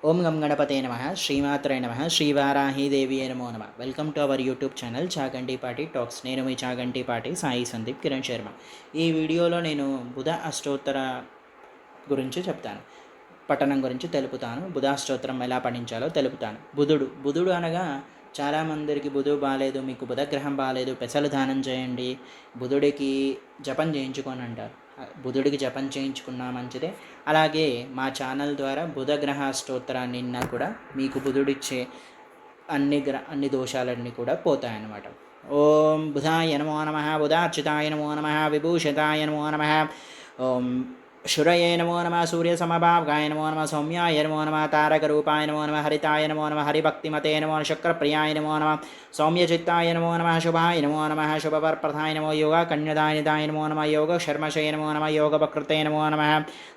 ఓం గం గణపతే నమ శ్రీమాత్రే నమ శ్రీవారాహీదేవి నమో నమ. Welcome to our YouTube channel Chagantipati talks. నేను మీ చాగంటిపాటి సాయి సందీప్ కిరణ్ శర్మ. ఈ వీడియోలో నేను బుధ అష్టోత్తర గురించి చెప్తాను, పఠనం గురించి తెలుపుతాను. బుధాష్టోత్తరం ఎలా పఠించాలో తెలుపుతాను. బుధుడు అనగా చాలామందికి బుధుడు బాగాలేదు, మీకు బుధగ్రహం బాగాలేదు, పెసలు దానం చేయండి, బుధుడికి జపం చేయించుకొని అంటారు. బుధుడికి జపం చేయించుకున్నా మంచిదే. అలాగే మా ఛానల్ ద్వారా బుధగ్రహ స్తోత్రాన్ని నిన్న కూడా మీకు బుధుడిచ్చే అన్ని దోషాలన్నీ కూడా పోతాయన్నమాట. ఓం బుధాయ నమో నమ, బుధార్చితాయ నమో నమ, విభూషితాయ నమో నమ, ఓం శురయే నమో నమ, సూర్యసమభాగాయ నమో నమ, సౌమ్యాయ నమో నమ, తారకరూపాయ నమో నమ, హరితాయ నమో నమ, హరిభక్తిమతే నమో నమ, శుక్రప్రియాయ నమో నమ, సౌమ్యచిత్తాయ నమో నమ, శుభాయ నమో నమ, శుభవరప్రదాయ నమో, యోగ కన్యదాయనిదాయ నమో నమ, యోగ శర్మశయ నమో నమ, యోగవక్రతే నమో నమ,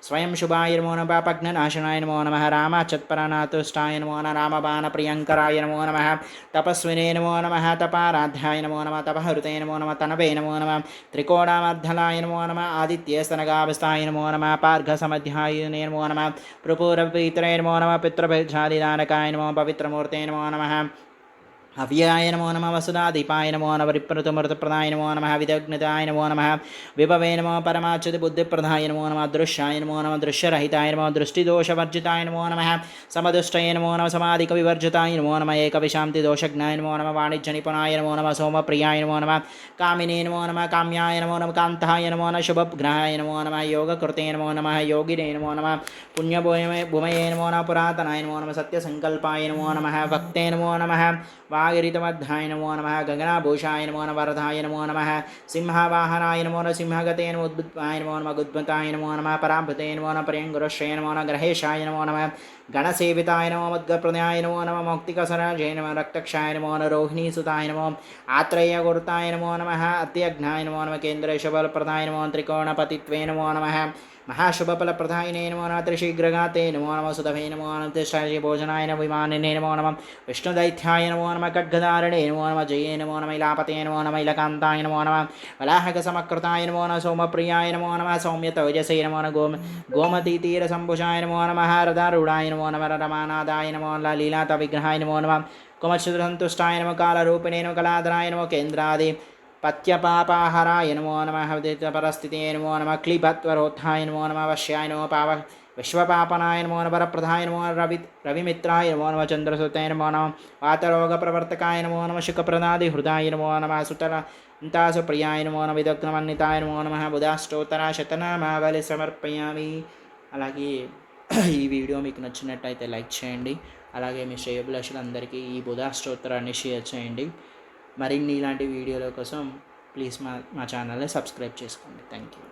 స్వయం శుభాయ నమో నమ, పాపఘ్ననాశనాయ నమో నమ, రామచత్పరనాతుష్టాయ నమో నమ, రామబాణప్రియంకరాయ నమో నమ, తపస్వినే నమో నమ, తపారాధ్యాయ నమో నమ, తపహృతే నమో నమ, తనవే నమో నమ, త్రికోణామర్ధలాయ నమో నమ, ఆదిత్యేస్తనగావస్థాయ నమో నమ, పార్ఘసమధ్యాయ నమో నమ, ప్రపూరపితరే నమో నమ, పితృభిర్జాదిదానకాయ నమో, పవిత్రమూర్తే నమో నమ, అవ్యయాయ నమో నమ, వసుదాదీపాయ నమో నమ, విప్రతుమృతప్రదాయ నమో నమ, విదగ్నితాయ నమో నమ, విభవే నమో, పరమాచ్యుతి బుద్ధిప్రదాయ నమో నమ, దృశ్యాయ నమో నమ, దృశ్యరహితాయ నమో, దృష్టిదోషవర్జితాయ నమో నమ, సమదుష్టయ నమో నమ, సమాధిక వివర్జితాయ నమో నమ, ఏకవిశాంతి దోషజ్ఞాయ నమో నమ, వాణిజ్య నిపుణాయ నమో నమ, సోమప్రియాయ నమో నమ, కామినే నమో నమ, కామ్యాయ నమో నమ, కాంతాయ నమో నమ, శుభగ్రహాయ నమో నమ, యోగకృతే నమో నమ, యోగినే నమో నమ, పుణ్యభూమయే నమో నమ, పురాతనాయ నమో నమ, సత్యసంకల్పాయ నమో నమ, భక్తే నమో నమ, వాగిరితమధ్యాయ నమో నమ, గగనాభూషాయ నమో నమ, వరదాయ నమో నమ, సింహవాహనాయ నమో నమ, సింహగతే నమో, ఉద్భుతాయ నమో నమ, గుద్భుతాయ నమో నమ, పరాభృతే నమో నమ, ప్రియంగురశ్రయ నమో నమ, గ్రహేశాయ నమో నమ, గణసేవితాయ నమో, మద్గప్రదాయ నమో నమ, మౌక్తికసరాజయ నమ, రక్తక్షాయ నమో నమ, రోహిణీసుతాయ నమో, ఆత్రేయగురుతాయ నమో నమ, అత్యఘ్నాయ నమో నమ, కేంద్రేశబలప్రదాయ నమో, త్రికోణపతిత్వే నమో నమ, మహాశుభఫలప్రదాయినే నమో నమ, త్రిశీఘ్రగాతే నమో నమ, సుధవే నమో నమ, తిష్టాభోజనాయ నమ, విమానినే నమో నమ, విష్ణుదైత్యాయ నమో నమ, ఖడ్గధారణే నమో నమ, జయే నమో నమ, ఇలాపతే నమో నమ, ఇలకాంతాయ నమో నమ, వలాహకసమకృతాయ నమో నమ, సోమప్రియాయ నమో నమ, సౌమ్యతౌజసే నమో నమ, గోమతీతీరసంభుషాయ నమో నమ, రథారూఢాయ నమో నమ, రమానాదాయ నమో నమ, లీలాత విగ్రహాయ నమో నమ, కుమశ్రుతంతుష్టాయ నమ, కాలరూపిణే నమ, కళాధరాయ నమో, కేంద్రాది పత్యపాపహరాయ నమో నమ, పరస్థితే నమో నమ, క్లీబత్వరోత్థాయ నమో నమ, వశ్యాయ నమో, విశ్వపాపనాయ నమో నమ, వరప్రదాయ నమో, రవిమిత్రాయ నమో నమ, చంద్రసుతాయ నమో నమ, వాతరోగప్రవర్తకాయ నమో నమ, శుకప్రదాది హృదాయ నమో నమ, సుతరాసు ప్రియాయ నమో నమ, విదగ్నమన్నితాయ నమో నమ, బుధాష్టోత్తర శతనామావళి సమర్పయామి. అలాగే ఈ వీడియో మీకు నచ్చినట్టయితే లైక్ చేయండి. అలాగే మీ శ్రేయోభిలాషులందరికీ ఈ బుధాష్టోత్తరాన్ని షేర్ చేయండి. మరిన్ని ఇలాంటి వీడియోల కోసం ప్లీజ్ మా ఛానల్ని సబ్స్క్రైబ్ చేసుకోండి. Thank you.